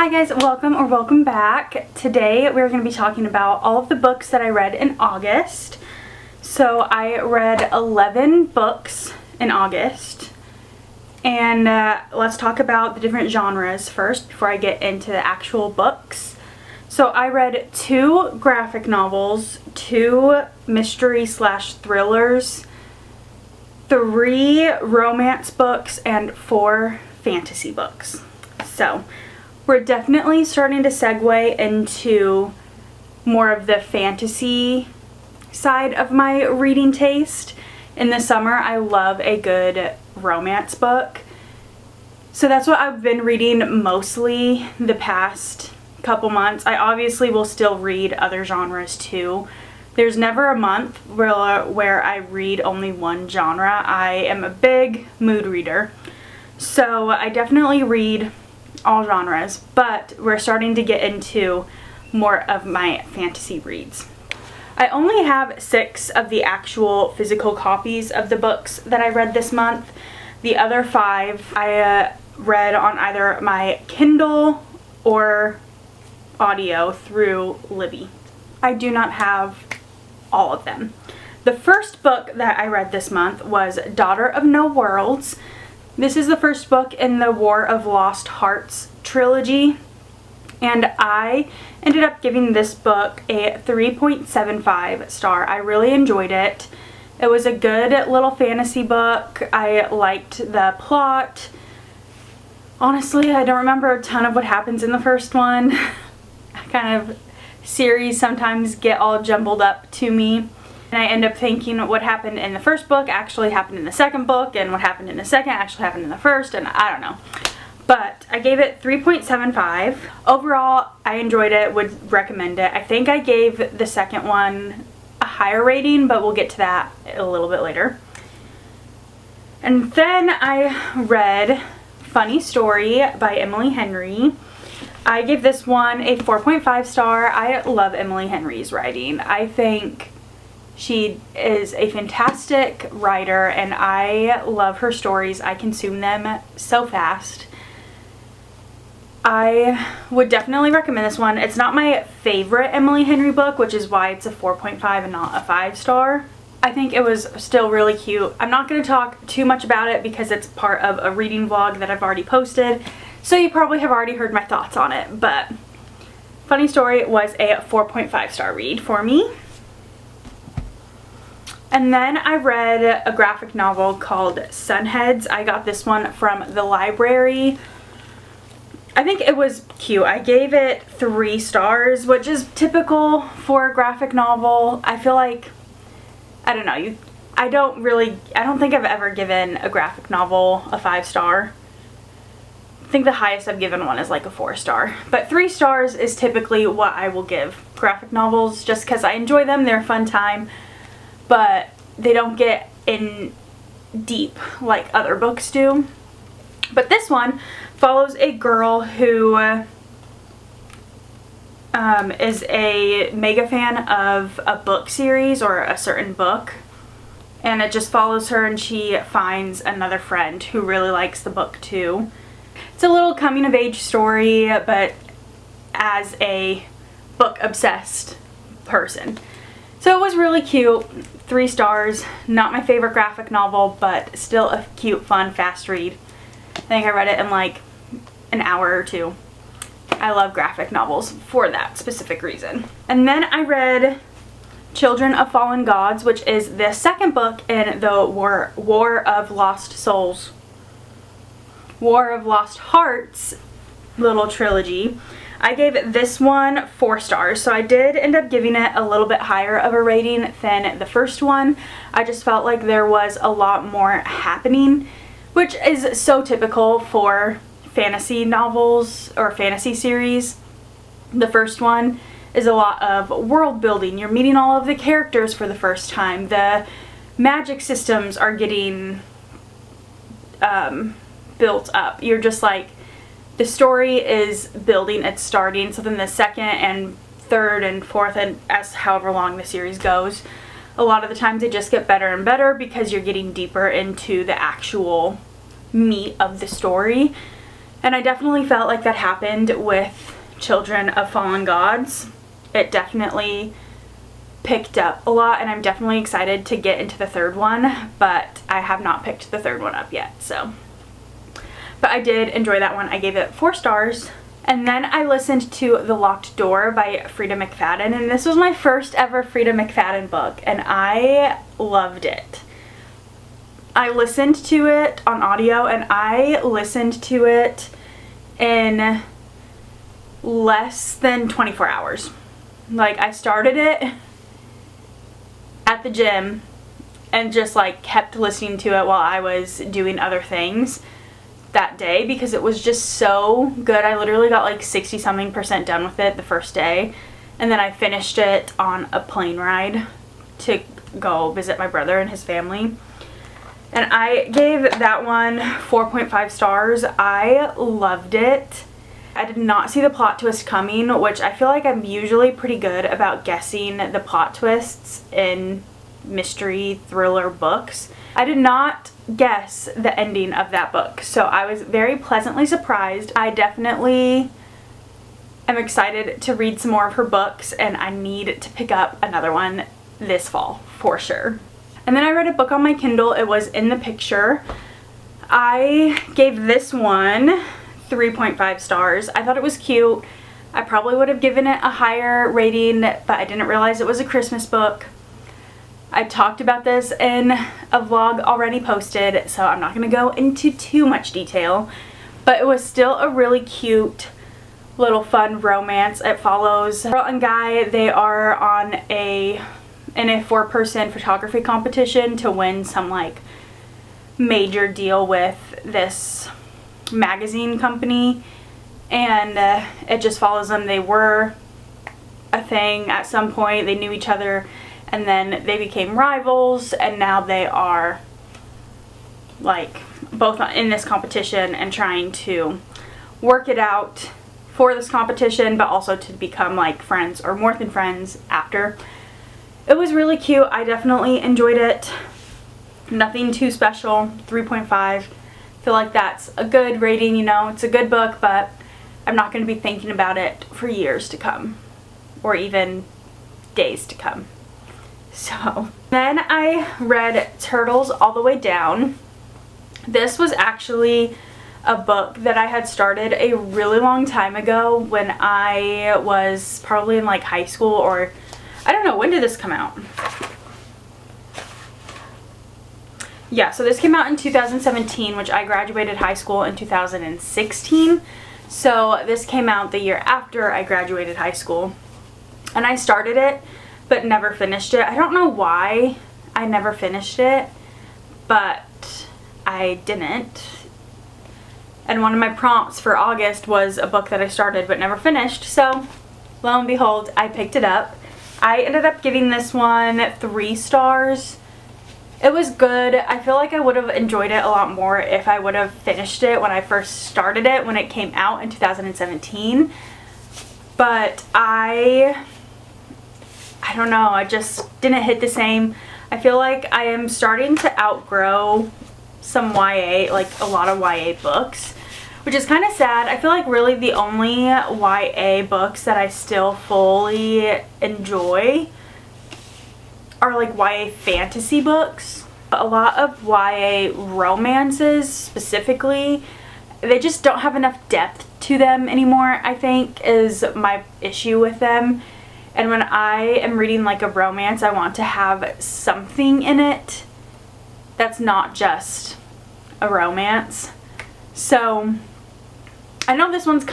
Hi guys, welcome back. Today we're going to be talking about all of the books that I read in August. So I read 11 books in August, and let's talk about the different genres first before I get into the actual books. So I read 2 graphic novels, 2 mystery/thrillers, 3 romance books, and 4 fantasy books. So we're definitely starting to segue into more of the fantasy side of my reading taste. In the summer, I love a good romance book. So that's what I've been reading mostly the past couple months. I obviously will still read other genres too. There's never a month where I read only one genre. I am a big mood reader. So I definitely read all genres, but we're starting to get into more of my fantasy reads. I only have 6 of the actual physical copies of the books that I read this month. The other 5 I read on either my Kindle or audio through Libby. I do not have all of them. The first book that I read this month was Daughter of No Worlds. This is the first book in the War of Lost Hearts trilogy, and I ended up giving this book a 3.75 star. I really enjoyed it. It was a good little fantasy book. I liked the plot. Honestly, I don't remember a ton of what happens in the first one. Kind of series sometimes get all jumbled up to me. And I end up thinking what happened in the first book actually happened in the second book, and what happened in the second actually happened in the first, and I don't know. But I gave it 3.75. Overall, I enjoyed it, would recommend it. I think I gave the second one a higher rating, but we'll get to that a little bit later. And then I read Funny Story by Emily Henry. I gave this one a 4.5 star. I love Emily Henry's writing. I think she is a fantastic writer, and I love her stories. I consume them so fast. I would definitely recommend this one. It's not my favorite Emily Henry book, which is why it's a 4.5 and not a 5 star. I think it was still really cute. I'm not going to talk too much about it because it's part of a reading vlog that I've already posted, so you probably have already heard my thoughts on it, but Funny Story was a 4.5 star read for me. And then I read a graphic novel called Sunheads. I got this one from the library. I think it was cute. I gave it 3 stars, which is typical for a graphic novel. I feel like, I don't know, I don't think I've ever given a graphic novel a 5 star. I think the highest I've given one is like a 4 star. But 3 stars is typically what I will give graphic novels, just because I enjoy them. They're a fun time, but they don't get in deep like other books do. But this one follows a girl who is a mega fan of a book series or a certain book, and it just follows her, and she finds another friend who really likes the book too. It's a little coming of age story, but as a book obsessed person. So it was really cute. 3 stars. Not my favorite graphic novel, but still a cute, fun, fast read. I think I read it in like an hour or 2. I love graphic novels for that specific reason. And then I read Children of Fallen Gods, which is the second book in the War of Lost Souls, War of Lost Hearts little trilogy. I gave this one 4 stars, so I did end up giving it a little bit higher of a rating than the first one. I just felt like there was a lot more happening, which is so typical for fantasy novels or fantasy series. The first one is a lot of world building. You're meeting all of the characters for the first time. The magic systems are getting built up. You're just like, the story is building, it's starting. So then the second and third and fourth, and as however long the series goes, a lot of the times they just get better and better because you're getting deeper into the actual meat of the story. And I definitely felt like that happened with Children of Fallen Gods. It definitely picked up a lot, and I'm definitely excited to get into the third one, but I have not picked the third one up yet, so. But I did enjoy that one. I gave it 4 stars. And then I listened to The Locked Door by Frida McFadden, and this was my first ever Frida McFadden book, and I loved it. I listened to it on audio, and I listened to it in less than 24 hours. Like, I started it at the gym and just like kept listening to it while I was doing other things that day because it was just so good. I literally got like 60 something % done with it the first day, and then I finished it on a plane ride to go visit my brother and his family. And I gave that one 4.5 stars. I loved it. I did not see the plot twist coming, which I feel like I'm usually pretty good about guessing the plot twists in mystery thriller books. I did not guess the ending of that book, so I was very pleasantly surprised. I definitely am excited to read some more of her books, and I need to pick up another one this fall for sure. And then I read a book on my Kindle. It was In the Picture. I gave this one 3.5 stars. I thought it was cute. I probably would have given it a higher rating, but I didn't realize it was a Christmas book. I talked about this in a vlog already posted, so I'm not going to go into too much detail, but it was still a really cute little fun romance. It follows a girl and guy. They are on in a 4-person photography competition to win some like major deal with this magazine company, and it just follows them. They were a thing at some point. They knew each other, and then they became rivals, and now they are like both in this competition and trying to work it out for this competition, but also to become like friends or more than friends after. It was really cute. I definitely enjoyed it. Nothing too special. 3.5. Feel like that's a good rating, you know. It's a good book, but I'm not going to be thinking about it for years to come, or even days to come. So then I read Turtles All the Way Down. This was actually a book that I had started a really long time ago when I was probably in like high school, or I don't know, when did this come out? Yeah, so this came out in 2017, which I graduated high school in 2016. So this came out the year after I graduated high school. And I started it, but never finished it. I don't know why I never finished it, but I didn't. And one of my prompts for August was a book that I started but never finished. So lo and behold, I picked it up. I ended up giving this one 3 stars. It was good. I feel like I would have enjoyed it a lot more if I would have finished it when I first started it, when it came out in 2017. But I don't know, I just didn't hit the same. I feel like I am starting to outgrow some YA, like a lot of YA books, which is kind of sad. I feel like really the only YA books that I still fully enjoy are like YA fantasy books. A lot of YA romances specifically, they just don't have enough depth to them anymore, I think, is my issue with them. And when I am reading like a romance, I want to have something in it that's not just a romance. So I know this one's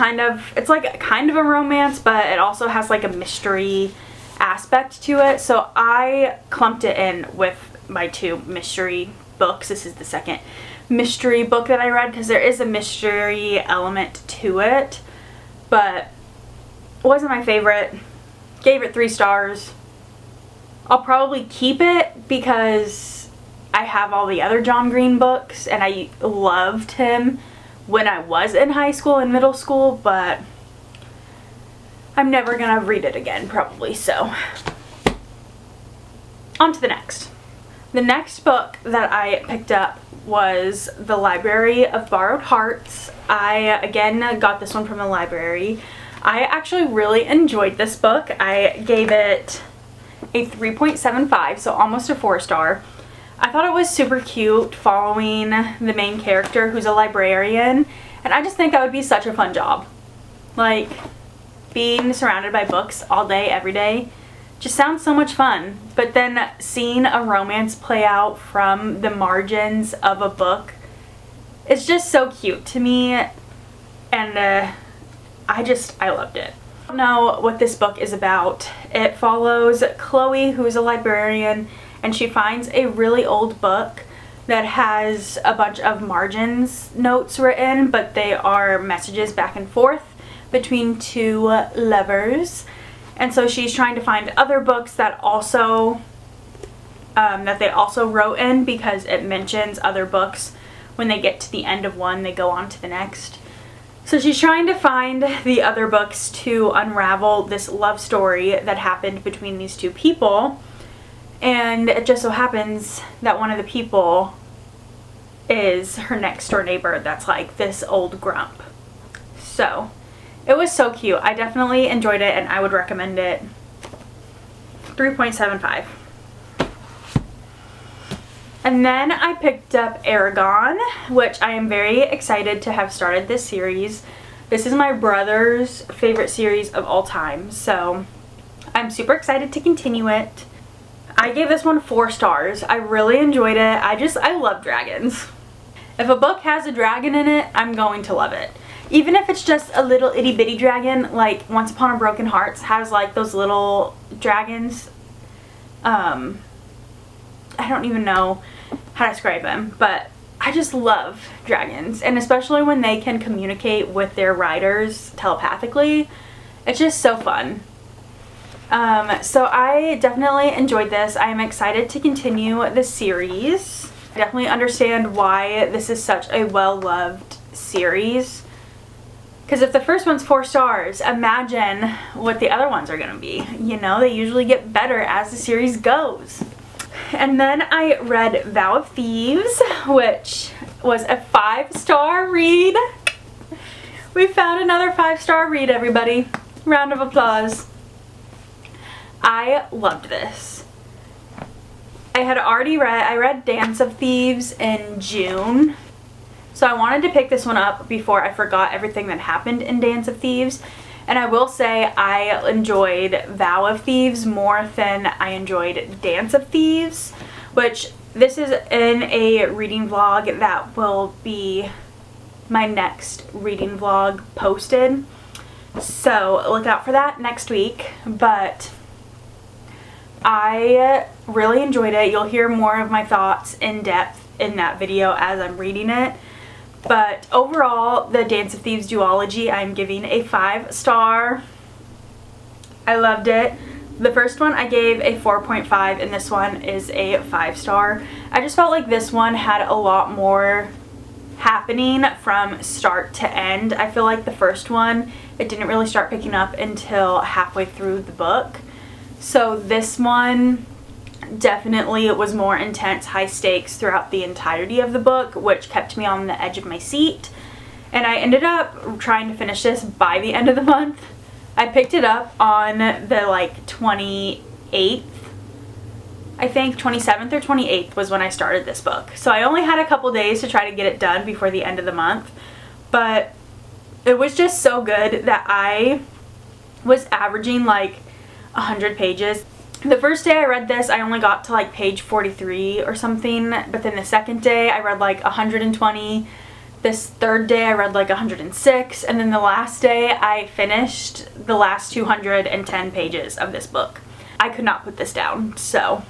it's like kind of a romance, but it also has like a mystery aspect to it. So I clumped it in with my 2 mystery books. This is the second mystery book that I read because there is a mystery element to it, but it wasn't my favorite. Gave it 3 stars. I'll probably keep it because I have all the other John Green books and I loved him when I was in high school and middle school, but I'm never gonna read it again probably, so on to the next. The next book that I picked up was The Library of Borrowed Hearts. I, again, got this one from the library. I actually really enjoyed this book. I gave it a 3.75, so almost a 4-star. I thought it was super cute following the main character who's a librarian, and I just think that would be such a fun job. Like, being surrounded by books all day, every day, just sounds so much fun. But then seeing a romance play out from the margins of a book is just so cute to me, and I loved it. I don't know what this book is about. It follows Chloe, who is a librarian, and she finds a really old book that has a bunch of margins notes written, but they are messages back and forth between two lovers. And so she's trying to find other books that also that they also wrote in, because it mentions other books. When they get to the end of one, they go on to the next. So she's trying to find the other books to unravel this love story that happened between these two people. And it just so happens that one of the people is her next door neighbor that's like this old grump. So it was so cute. I definitely enjoyed it and I would recommend it. 3.75. And then I picked up Aragon, which I am very excited to have started this series. This is my brother's favorite series of all time, so I'm super excited to continue it. I gave this one 4 stars. I really enjoyed it. I love dragons. If a book has a dragon in it, I'm going to love it. Even if it's just a little itty bitty dragon, like Once Upon a Broken Hearts has like those little dragons. I don't even know how to describe them, but I just love dragons, and especially when they can communicate with their riders telepathically. It's just so fun. So I definitely enjoyed this. I am excited to continue the series. I definitely understand why this is such a well-loved series. Because if the first one's 4 stars, imagine what the other ones are going to be. You know, they usually get better as the series goes. And then I read Vow of Thieves, which was a 5-star read. We found another 5-star read, everybody. Round of applause. I loved this. I read Dance of Thieves in June. So I wanted to pick this one up before I forgot everything that happened in Dance of Thieves. And I will say I enjoyed Vow of Thieves more than I enjoyed Dance of Thieves, which this is in a reading vlog that will be my next reading vlog posted. So look out for that next week. But I really enjoyed it. You'll hear more of my thoughts in depth in that video as I'm reading it. But overall, the Dance of Thieves duology, I'm giving a 5-star. I loved it. The first one I gave a 4.5 and this one is a 5-star. I just felt like this one had a lot more happening from start to end. I feel like the first one, it didn't really start picking up until halfway through the book. So this one definitely it was more intense, high stakes throughout the entirety of the book, which kept me on the edge of my seat. And I ended up trying to finish this by the end of the month. I picked it up on the like 28th, I think 27th or 28th was when I started this book. So I only had a couple days to try to get it done before the end of the month. But it was just so good that I was averaging like 100 pages. The first day I read this, I only got to like page 43 or something, but then the second day I read like 120. This third day I read like 106, and then the last day I finished the last 210 pages of this book. I could not put this down, so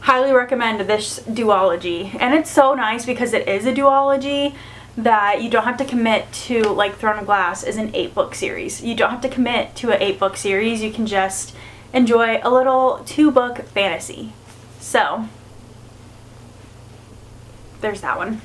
highly recommend this duology. And it's so nice because it is a duology that you don't have to commit to, like Throne of Glass is an 8-book series. You don't have to commit to an 8-book series. You can just enjoy a little 2-book fantasy. So there's that one.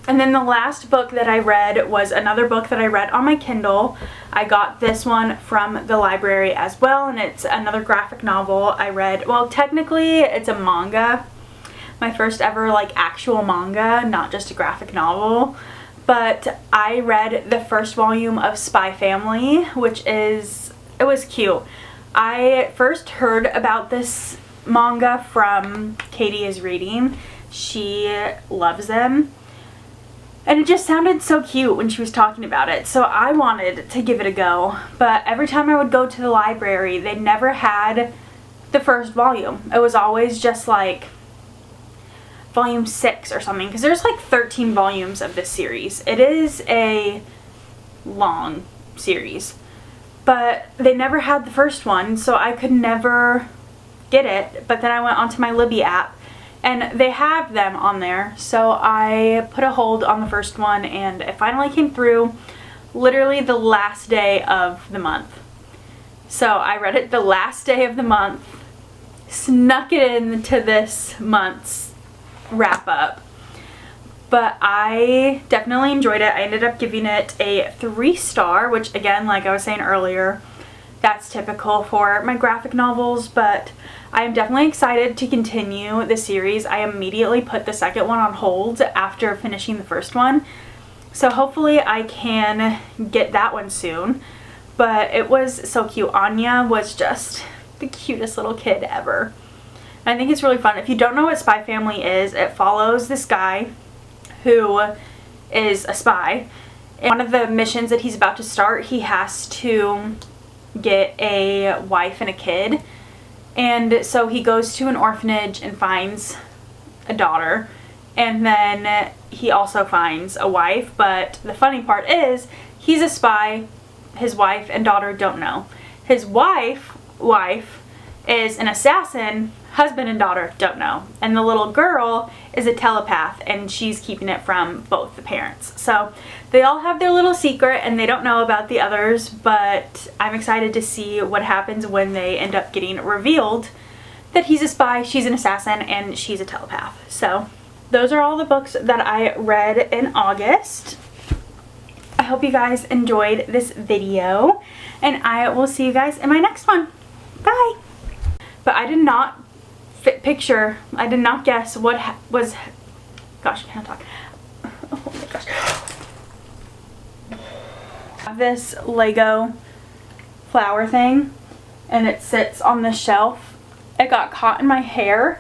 And then the last book that I read was another book that I read on my Kindle. I got this one from the library as well, and it's another graphic novel I read. Well, technically it's a manga. My first ever like actual manga, not just a graphic novel. But I read the first volume of Spy Family, which is, it was cute. I first heard about this manga from Katie is Reading. She loves them. And it just sounded so cute when she was talking about it. So I wanted to give it a go. But every time I would go to the library, they never had the first volume. It was always just like volume 6 or something. Because there's like 13 volumes of this series. It is a long series. But they never had the first one. So I could never get it. But then I went onto my Libby app. And they have them on there, so I put a hold on the first one, and it finally came through literally the last day of the month. So I read it the last day of the month, snuck it into this month's wrap up. But I definitely enjoyed it. I ended up giving it a 3-star, which again, like I was saying earlier, that's typical for my graphic novels, but I am definitely excited to continue the series. I immediately put the second one on hold after finishing the first one. So hopefully I can get that one soon. But it was so cute. Anya was just the cutest little kid ever. And I think it's really fun. If you don't know what Spy Family is, it follows this guy who is a spy. And one of the missions that he's about to start, he has to get a wife and a kid. And so he goes to an orphanage and finds a daughter, and then he also finds a wife. But the funny part is he's a spy. His wife and daughter don't know. His wife is an assassin. Husband and daughter don't know. And the little girl is a telepath, and she's keeping it from both the parents. So they all have their little secret, and they don't know about the others, but I'm excited to see what happens when they end up getting revealed that he's a spy, she's an assassin, and she's a telepath. So those are all the books that I read in August. I hope you guys enjoyed this video, and I will see you guys in my next one. Bye! But I did not I did not guess what was, gosh, I can't talk. Oh my gosh. I have this Lego flower thing, and it sits on the shelf. It got caught in my hair,